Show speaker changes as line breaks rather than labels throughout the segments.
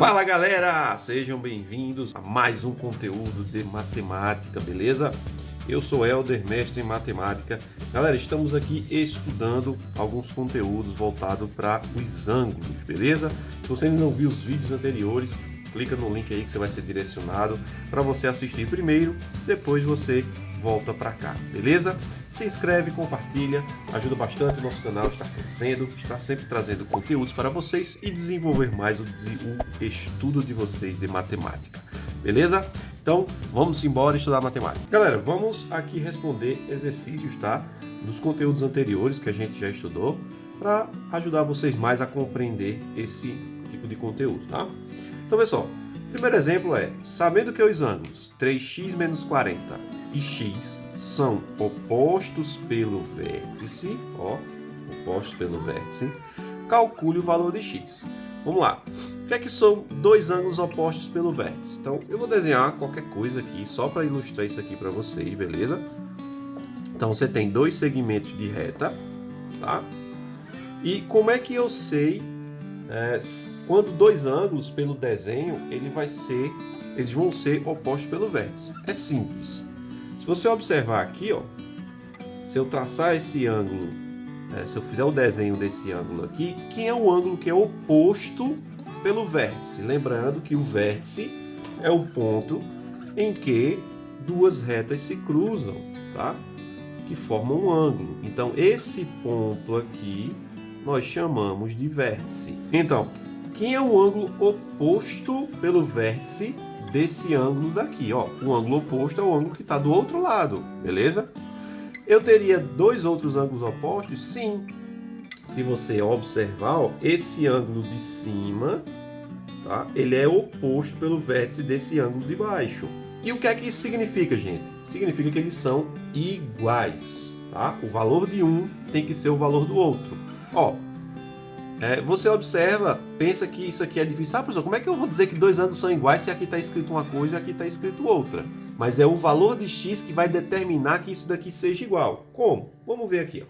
Fala galera, sejam bem-vindos a mais um conteúdo de matemática, beleza? Eu sou Helder, mestre em matemática. Galera, estamos aqui estudando alguns conteúdos voltados para os ângulos, beleza? Se você ainda não viu os vídeos anteriores, clica no link aí que você vai ser direcionado para você assistir primeiro, depois você volta para cá, beleza? Se inscreve, compartilha, ajuda bastante o nosso canal, está crescendo, está sempre trazendo conteúdos para vocês e desenvolver mais o estudo de vocês de matemática, beleza? Então, vamos embora estudar matemática. Galera, vamos aqui responder exercícios, tá? Dos conteúdos anteriores que a gente já estudou, para ajudar vocês mais a compreender esse tipo de conteúdo, tá? Então, pessoal, o primeiro exemplo é, sabendo que os ângulos 3x menos 40 e x são opostos pelo vértice, opostos pelo vértice, calcule o valor de x. Vamos lá. O que é que são dois ângulos opostos pelo vértice? Então, eu vou desenhar qualquer coisa aqui, só para ilustrar isso aqui para vocês, beleza? Então, você tem dois segmentos de reta, tá? E como é que eu sei quando dois ângulos pelo desenho, eles vão ser opostos pelo vértice? É simples. Se você observar aqui, se eu traçar esse ângulo, se eu fizer o desenho desse ângulo aqui, quem é o ângulo que é oposto pelo vértice? Lembrando que o vértice é o ponto em que duas retas se cruzam, tá? Que formam um ângulo. Então, esse ponto aqui nós chamamos de vértice. Então, quem é o ângulo oposto pelo vértice desse ângulo daqui? O ângulo oposto é o ângulo que está do outro lado, beleza? Eu teria dois outros ângulos opostos? Sim. Se você observar, esse ângulo de cima, tá? Ele é oposto pelo vértice desse ângulo de baixo. E o que é que isso significa, gente? Significa que eles são iguais, tá? O valor de um tem que ser o valor do outro. Você observa, pensa que isso aqui é difícil. Professor, como é que eu vou dizer que dois ângulos são iguais se aqui está escrito uma coisa e aqui está escrito outra? Mas é o valor de x que vai determinar que isso daqui seja igual. Como? Vamos ver aqui.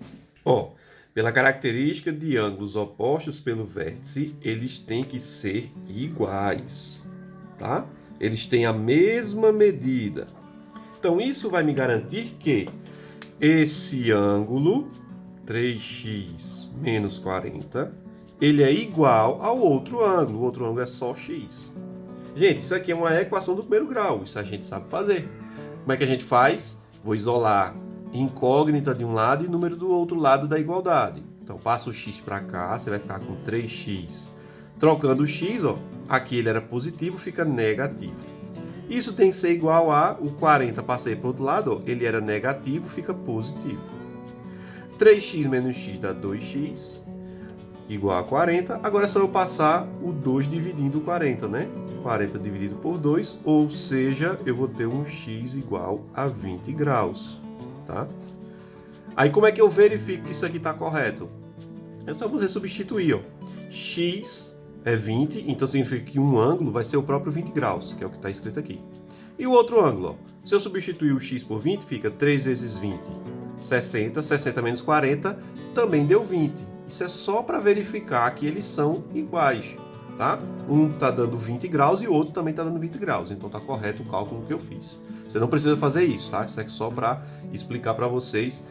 Pela característica de ângulos opostos pelo vértice, eles têm que ser iguais, tá? Eles têm a mesma medida. Então, isso vai me garantir que esse ângulo, 3x menos 40, ele é igual ao outro ângulo. O outro ângulo é só x. Gente, isso aqui é uma equação do primeiro grau. Isso a gente sabe fazer. Como é que a gente faz? Vou isolar incógnita de um lado e número do outro lado da igualdade. Então, passa o x para cá, você vai ficar com 3x. Trocando o x, aqui ele era positivo, fica negativo. Isso tem que ser igual a o 40, passei para o outro lado, ele era negativo, fica positivo. 3x menos x dá 2x, igual a 40. Agora é só eu passar o 2 dividindo o 40, né? 40 dividido por 2, ou seja, eu vou ter um x igual a 20 graus, tá? Aí como é que eu verifico que isso aqui está correto? É só você substituir, x é 20, então significa que um ângulo vai ser o próprio 20 graus, que é o que está escrito aqui. E o outro ângulo, se eu substituir o x por 20, fica 3 vezes 20, 60, 60 menos 40, também deu 20. Isso é só para verificar que eles são iguais, tá? Um está dando 20 graus e o outro também está dando 20 graus, então está correto o cálculo que eu fiz. Você não precisa fazer isso, tá? Isso é só para explicar para vocês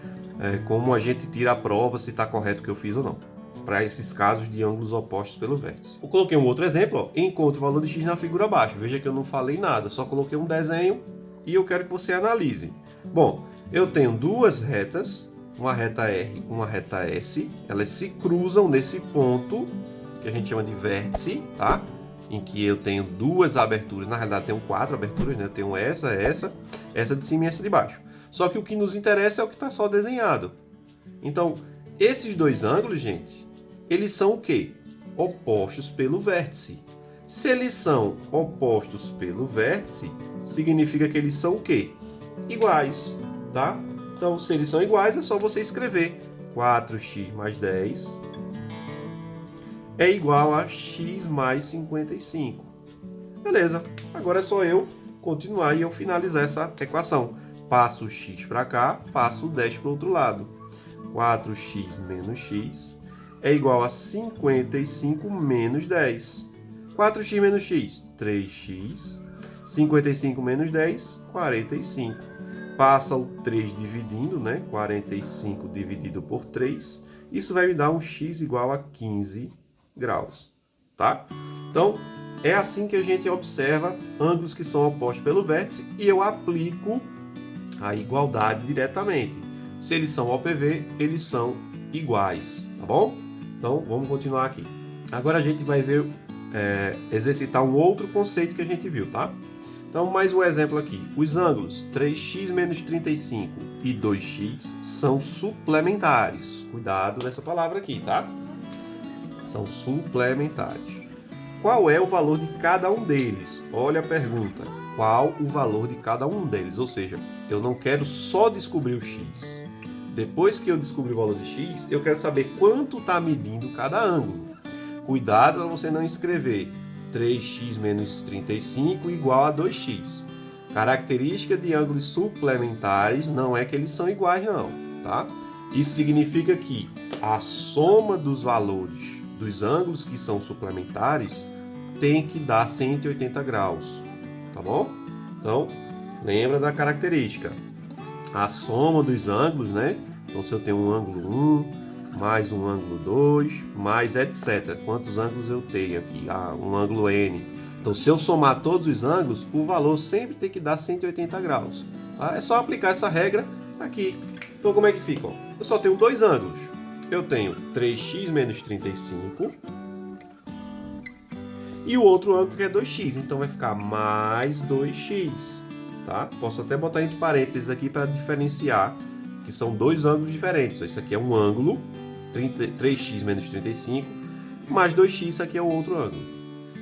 como a gente tira a prova se está correto o que eu fiz ou não, para esses casos de ângulos opostos pelo vértice. Eu coloquei um outro exemplo, encontre o valor de x na figura abaixo. Veja que eu não falei nada, só coloquei um desenho e eu quero que você analise. Bom, eu tenho duas retas, uma reta R e uma reta S, elas se cruzam nesse ponto que a gente chama de vértice, tá? Em que eu tenho duas aberturas, na realidade tenho 4 aberturas, né? Eu tenho essa de cima e essa de baixo. Só que o que nos interessa é o que está só desenhado. Então, esses dois ângulos, gente, eles são o quê? Opostos pelo vértice. Se eles são opostos pelo vértice, significa que eles são o quê? Iguais, tá? Então, se eles são iguais, é só você escrever 4x mais 10 é igual a x mais 55. Beleza. Agora é só eu continuar e eu finalizar essa equação. Passo o x para cá, passo o 10 para o outro lado. 4x menos x é igual a 55 menos 10. 4x menos x, 3x. 55 menos 10, 45. Passa o 3 dividindo, né? 45 dividido por 3. Isso vai me dar um x igual a 15 graus, tá? Então, é assim que a gente observa ângulos que são opostos pelo vértice e eu aplico a igualdade diretamente. Se eles são OPV, eles são iguais, tá bom? Então, vamos continuar aqui. Agora a gente vai ver, exercitar um outro conceito que a gente viu, tá? Então, mais um exemplo aqui. Os ângulos 3x menos 35 e 2x são suplementares. Cuidado nessa palavra aqui, tá? São suplementares. Qual é o valor de cada um deles? Olha a pergunta. Qual o valor de cada um deles? Ou seja, eu não quero só descobrir o x. Depois que eu descobrir o valor de x, eu quero saber quanto está medindo cada ângulo. Cuidado para você não escrever 3x menos 35 igual a 2x. Característica de ângulos suplementares não é que eles são iguais, não, tá? Isso significa que a soma dos valores dos ângulos que são suplementares tem que dar 180 graus, tá bom? Então, lembra da característica. A soma dos ângulos, né? Então, se eu tenho um ângulo 1, mais um ângulo 2, mais etc. Quantos ângulos eu tenho aqui? Um ângulo N. Então, se eu somar todos os ângulos, o valor sempre tem que dar 180 graus. Tá? É só aplicar essa regra aqui. Então, como é que fica? Eu só tenho dois ângulos. Eu tenho 3x menos 35 e o outro ângulo que é 2x. Então, vai ficar mais 2x. Tá? Posso até botar entre parênteses aqui para diferenciar que são dois ângulos diferentes. Isso aqui é um ângulo, 3x menos 35, mais 2x, isso aqui é o outro ângulo.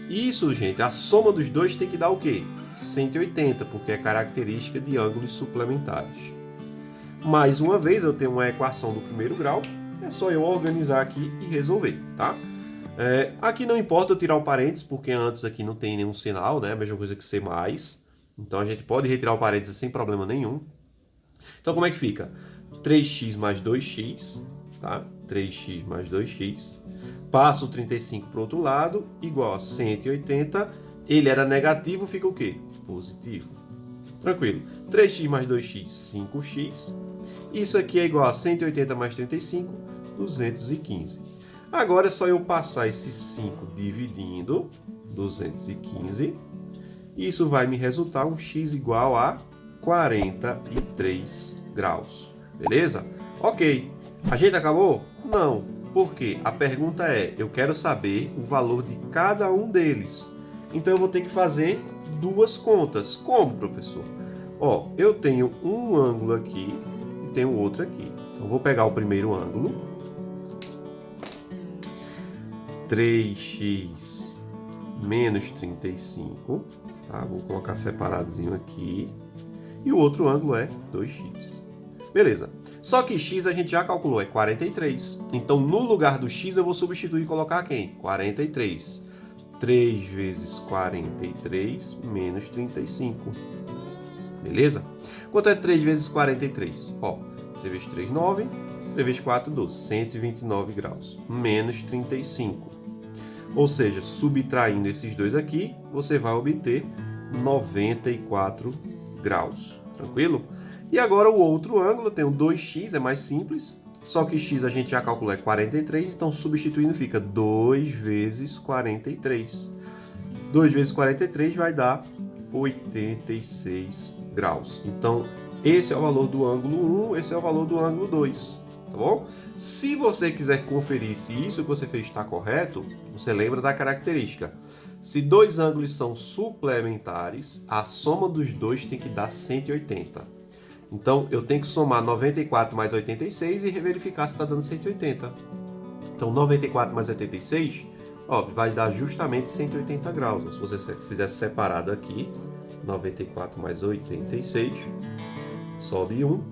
Isso, gente, a soma dos dois tem que dar o quê? 180, porque é característica de ângulos suplementares. Mais uma vez, eu tenho uma equação do primeiro grau, é só eu organizar aqui e resolver, tá? Aqui não importa eu tirar o parênteses, porque antes aqui não tem nenhum sinal, né? A mesma coisa que C+. Então, a gente pode retirar o parênteses sem problema nenhum. Então, como é que fica? 3x mais 2x, tá? 3x mais 2x. Passo o 35 para o outro lado, igual a 180. Ele era negativo, fica o quê? Positivo. Tranquilo. 3x mais 2x, 5x. Isso aqui é igual a 180 mais 35, 215. Agora é só eu passar esse 5 dividindo 215. Isso vai me resultar um x igual a 43 graus. Beleza? Ok. A gente acabou? Não. Por quê? A pergunta é, eu quero saber o valor de cada um deles. Então eu vou ter que fazer duas contas. Como, professor? Ó, eu tenho um ângulo aqui e tenho outro aqui. Então vou pegar o primeiro ângulo. 3x menos 35. Tá? Vou colocar separadozinho aqui. E o outro ângulo é 2x. Beleza. Só que x a gente já calculou, é 43. Então, no lugar do x, eu vou substituir e colocar quem? 43. 3 vezes 43 menos 35. Beleza? Quanto é 3 vezes 43? Ó, 3 vezes 3, 9. 3 vezes 4, 12. 129 graus. Menos 35. Ou seja, subtraindo esses dois aqui, você vai obter 94 graus. Tranquilo? E agora o outro ângulo, eu tenho 2x, é mais simples. Só que x a gente já calculou é 43, então substituindo fica 2 vezes 43. 2 vezes 43 vai dar 86 graus. Então, esse é o valor do ângulo 1, esse é o valor do ângulo 2. Tá bom? Se você quiser conferir se isso que você fez está correto, você lembra da característica. Se dois ângulos são suplementares, a soma dos dois tem que dar 180. Então, eu tenho que somar 94 mais 86 e verificar se está dando 180. Então, 94 mais 86, ó, vai dar justamente 180 graus. Se você fizesse separado aqui, 94 mais 86, sobe 1.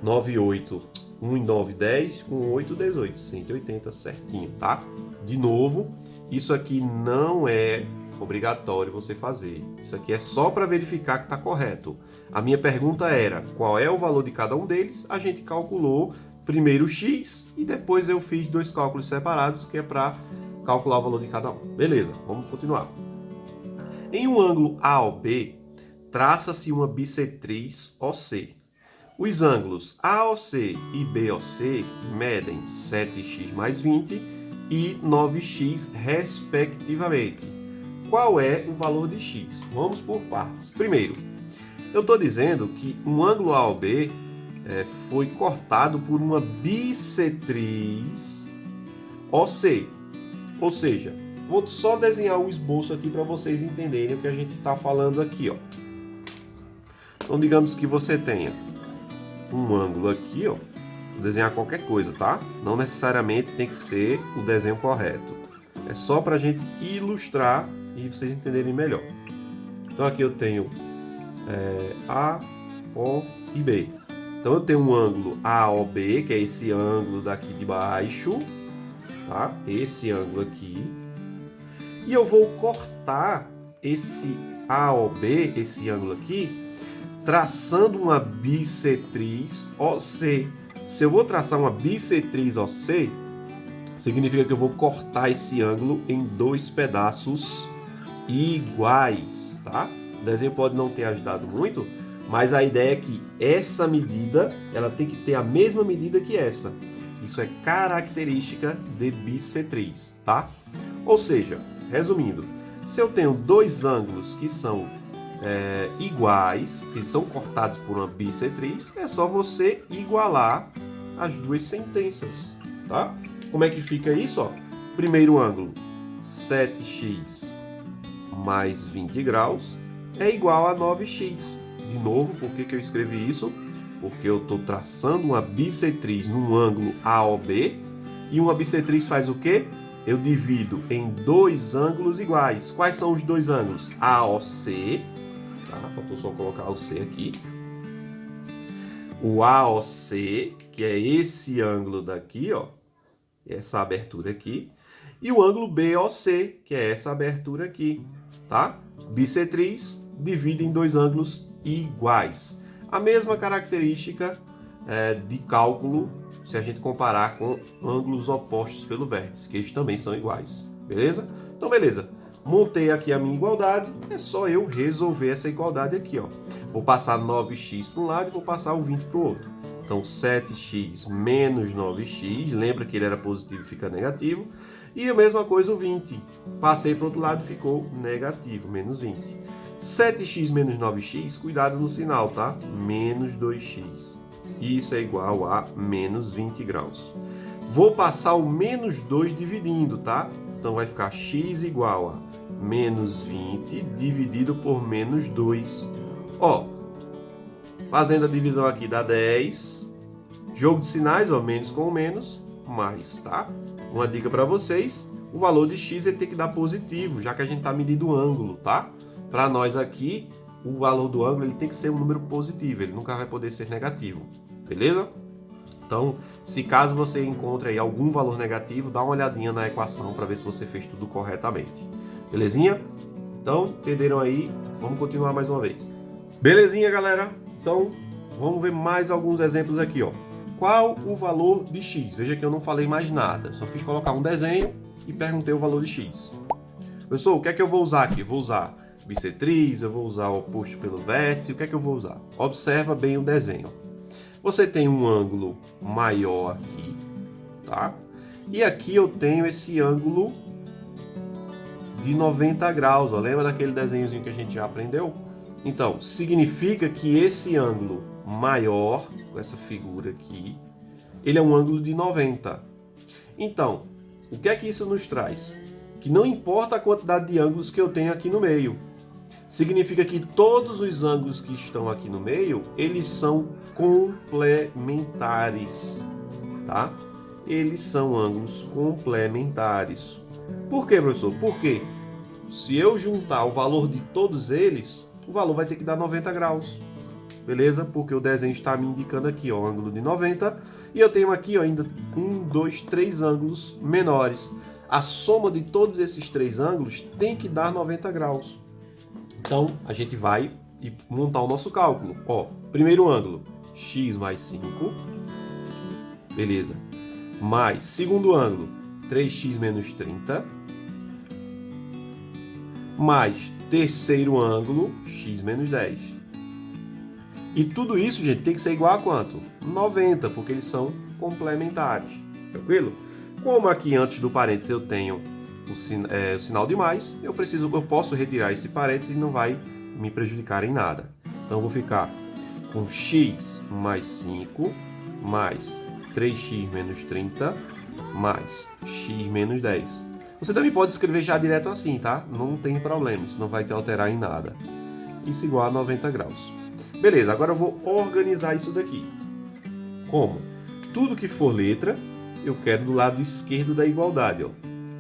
9, 8, 1 e 9, 10, com 8, 18, 180 certinho, tá? De novo, isso aqui não é obrigatório você fazer. Isso aqui é só para verificar que está correto. A minha pergunta era, qual é o valor de cada um deles? A gente calculou primeiro o x e depois eu fiz dois cálculos separados, que é para calcular o valor de cada um. Beleza, vamos continuar. Em um ângulo AOB, traça-se uma bissetriz OC. Os ângulos AOC e BOC medem 7x mais 20 e 9x, respectivamente. Qual é o valor de x? Vamos por partes. Primeiro, eu estou dizendo que um ângulo AOB foi cortado por uma bissetriz OC. Ou seja, vou só desenhar um esboço aqui para vocês entenderem o que a gente está falando aqui, ó. Então, digamos que você tenha um ângulo aqui, ó. Vou desenhar qualquer coisa, tá? Não necessariamente tem que ser o desenho correto. É só para a gente ilustrar e vocês entenderem melhor. Então, aqui eu tenho A, O e B. Então, eu tenho um ângulo AOB, que é esse ângulo daqui de baixo, tá? Esse ângulo aqui. E eu vou cortar esse AOB, esse ângulo aqui, traçando uma bissetriz OC. Se eu vou traçar uma bissetriz OC, significa que eu vou cortar esse ângulo em dois pedaços iguais, tá? O desenho pode não ter ajudado muito, mas a ideia é que essa medida, ela tem que ter a mesma medida que essa. Isso é característica de bissetriz, tá? Ou seja, resumindo, se eu tenho dois ângulos que são iguais, que são cortados por uma bissetriz, é só você igualar as duas sentenças, tá? Como é que fica isso, ó? Primeiro ângulo, 7x mais 20 graus é igual a 9x. De novo, por que eu escrevi isso? Porque eu estou traçando uma bissetriz num ângulo AOB, e uma bissetriz faz o quê? Eu divido em dois ângulos iguais. Quais são os dois ângulos? AOC, tá? Faltou só colocar o C aqui. O AOC, que é esse ângulo daqui, ó, essa abertura aqui, e o ângulo BOC, que é essa abertura aqui, tá? Bissetriz divide em dois ângulos iguais. A mesma característica de cálculo se a gente comparar com ângulos opostos pelo vértice, que eles também são iguais, beleza? Então, beleza. Montei aqui a minha igualdade, é só eu resolver essa igualdade aqui, ó. Vou passar 9x para um lado e vou passar o 20 para o outro. Então, 7x menos 9x, lembra que ele era positivo e fica negativo. E a mesma coisa o 20. Passei para o outro lado e ficou negativo, menos 20. 7x menos 9x, cuidado no sinal, tá? Menos 2x. Isso é igual a menos 20 graus. Vou passar o menos 2 dividindo, tá? Então vai ficar x igual a menos 20 dividido por menos 2. Ó, fazendo a divisão aqui dá 10. Jogo de sinais, ó, menos com menos, mais, tá? Uma dica para vocês, o valor de x ele tem que dar positivo, já que a gente está medindo o ângulo, tá? Para nós aqui, o valor do ângulo ele tem que ser um número positivo, ele nunca vai poder ser negativo, beleza? Então, se caso você encontre aí algum valor negativo, dá uma olhadinha na equação para ver se você fez tudo corretamente. Belezinha? Então, entenderam aí? Vamos continuar mais uma vez. Belezinha, galera? Então, vamos ver mais alguns exemplos aqui, ó. Qual o valor de x? Veja que eu não falei mais nada, só fiz colocar um desenho e perguntei o valor de x. Pessoal, o que é que eu vou usar aqui? Vou usar bissetriz, eu vou usar o oposto pelo vértice, o que é que eu vou usar? Observa bem o desenho. Você tem um ângulo maior aqui, tá? E aqui eu tenho esse ângulo de 90 graus, ó. Lembra daquele desenhozinho que a gente já aprendeu? Então, significa que esse ângulo maior, com essa figura aqui, ele é um ângulo de 90. Então, o que é que isso nos traz? Que não importa a quantidade de ângulos que eu tenho aqui no meio. Significa que todos os ângulos que estão aqui no meio, eles são complementares, tá? Eles são ângulos complementares. Por quê, professor? Porque se eu juntar o valor de todos eles, o valor vai ter que dar 90 graus. Beleza? Porque o desenho está me indicando aqui, ó, o ângulo de 90. E eu tenho aqui, ó, ainda 1, 2, 3 ângulos menores. A soma de todos esses três ângulos tem que dar 90 graus. Então, a gente vai montar o nosso cálculo. Ó, primeiro ângulo, x mais 5. Beleza. Mais segundo ângulo, 3x menos 30. mais terceiro ângulo, x menos 10. E tudo isso, gente, tem que ser igual a quanto? 90, porque eles são complementares. Tranquilo? Como aqui antes do parênteses eu tenho o sinal de mais, eu posso retirar esse parênteses e não vai me prejudicar em nada. Então eu vou ficar com x mais 5 mais 3x menos 30 mais x menos 10. Você também pode escrever já direto assim, tá? Não tem problema, isso não vai te alterar em nada. Isso igual a 90 graus. Beleza, agora eu vou organizar isso daqui. Como? Tudo que for letra, eu quero do lado esquerdo da igualdade, ó.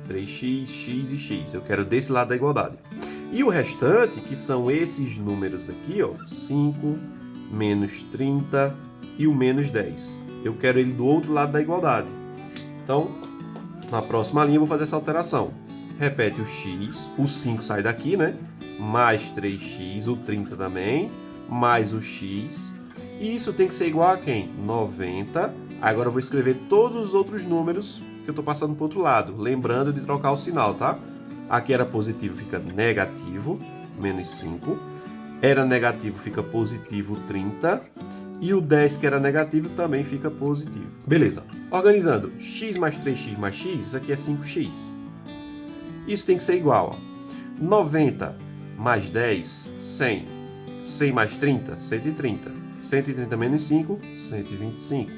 3x, x e x. Eu quero desse lado da igualdade. E o restante, que são esses números aqui, ó, 5, menos 30 e o menos 10. Eu quero ele do outro lado da igualdade. Então, na próxima linha eu vou fazer essa alteração. Repete o x, o 5 sai daqui, né? Mais 3x, o 30 também, mais o x. E isso tem que ser igual a quem? 90. Agora eu vou escrever todos os outros números que eu estou passando para o outro lado. Lembrando de trocar o sinal, tá? Aqui era positivo, fica negativo, menos 5. Era negativo, fica positivo 30. E o 10, que era negativo, também fica positivo. Beleza. Organizando. X mais 3x mais x, isso aqui é 5x. Isso tem que ser igual a 90 mais 10, 100. 100 mais 30, 130. 130 menos 5, 125.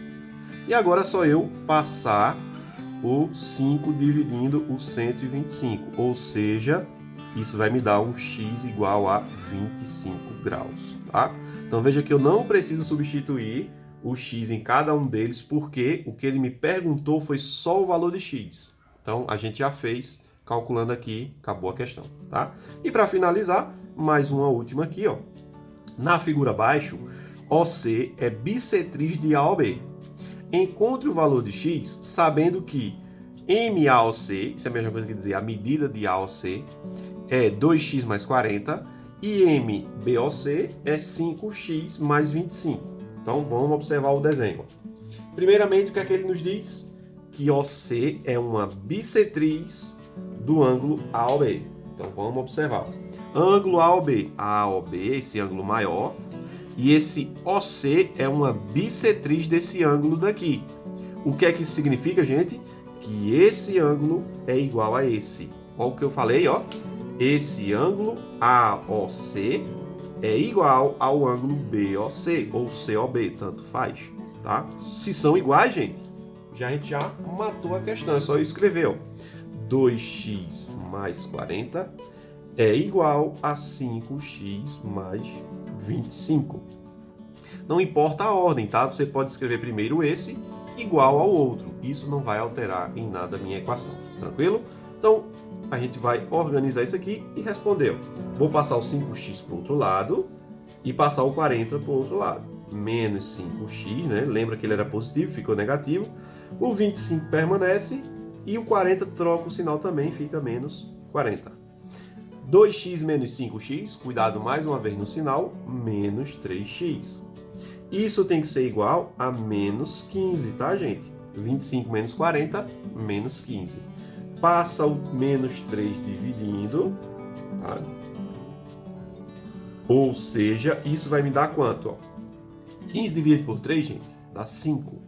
E agora é só eu passar o 5 dividindo o 125. Ou seja, isso vai me dar um x igual a 25 graus. Tá? Então veja que eu não preciso substituir o x em cada um deles, porque o que ele me perguntou foi só o valor de x. Então a gente já fez, calculando aqui, acabou a questão. Tá? E para finalizar, mais uma última aqui. Ó. Na figura abaixo, OC é bissetriz de A ou B. Encontre o valor de x sabendo que MAOC, isso é a mesma coisa que dizer a medida de AOC, é 2x mais 40 e MBOC é 5x mais 25. Então vamos observar o desenho. Primeiramente, o que é que ele nos diz? Que OC é uma bissetriz do ângulo AOB. Então vamos observar. Ângulo AOB, AOB, esse ângulo maior, e esse OC é uma bissetriz desse ângulo daqui. O que é que isso significa, gente? Que esse ângulo é igual a esse. Olha o que eu falei, ó. Esse ângulo AOC é igual ao ângulo BOC ou COB, tanto faz, tá? Se são iguais, gente, a gente já matou a questão. É só escrever, ó. 2x mais 40 é igual a 5x mais 25. Não importa a ordem, tá? Você pode escrever primeiro esse igual ao outro. Isso não vai alterar em nada a minha equação, tranquilo? Então, a gente vai organizar isso aqui e responder. Vou passar o 5x para o outro lado e passar o 40 para o outro lado. Menos 5x, né? Lembra que ele era positivo, ficou negativo. O 25 permanece e o 40 troca o sinal também, fica menos 40. 2x menos 5x, cuidado mais uma vez no sinal, menos 3x. Isso tem que ser igual a menos 15, tá, gente? 25 menos 40, menos 15. Passa o menos 3 dividindo, tá? Ou seja, isso vai me dar quanto? Ó? 15 dividido por 3, gente, dá 5.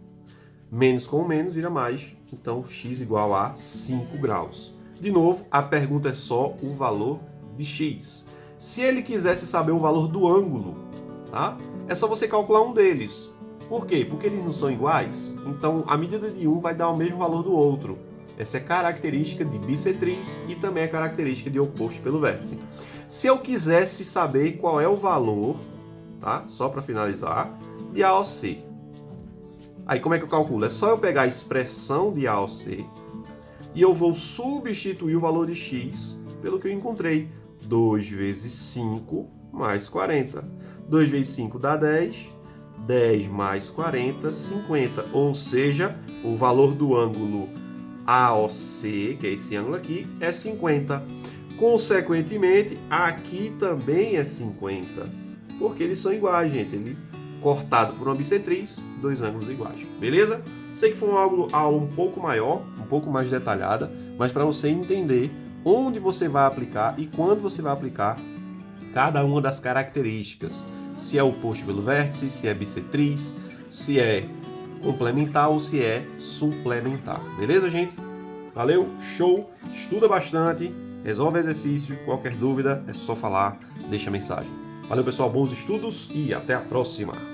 Menos com menos vira mais, então x igual a 5 graus. De novo, a pergunta é só o valor de x. Se ele quisesse saber o valor do ângulo, tá? É só você calcular um deles. Por quê? Porque eles não são iguais. Então, a medida de um vai dar o mesmo valor do outro. Essa é característica de bissetriz e também é característica de oposto pelo vértice. Se eu quisesse saber qual é o valor, tá? Só para finalizar, de AOC. Aí, como é que eu calculo? É só eu pegar a expressão de AOC e eu vou substituir o valor de x pelo que eu encontrei. 2 vezes 5 mais 40. 2 vezes 5 dá 10. 10 mais 40, 50. Ou seja, o valor do ângulo AOC, que é esse ângulo aqui, é 50. Consequentemente, aqui também é 50. Porque eles são iguais, gente. Ele cortado por uma bissetriz, dois ângulos iguais. Beleza? Sei que foi uma aula um pouco maior, um pouco mais detalhada, mas para você entender onde você vai aplicar e quando você vai aplicar cada uma das características. Se é oposto pelo vértice, se é bissetriz, se é complementar ou se é suplementar. Beleza, gente? Valeu, show, estuda bastante, resolve exercício, qualquer dúvida é só falar, deixa mensagem. Valeu, pessoal, bons estudos e até a próxima!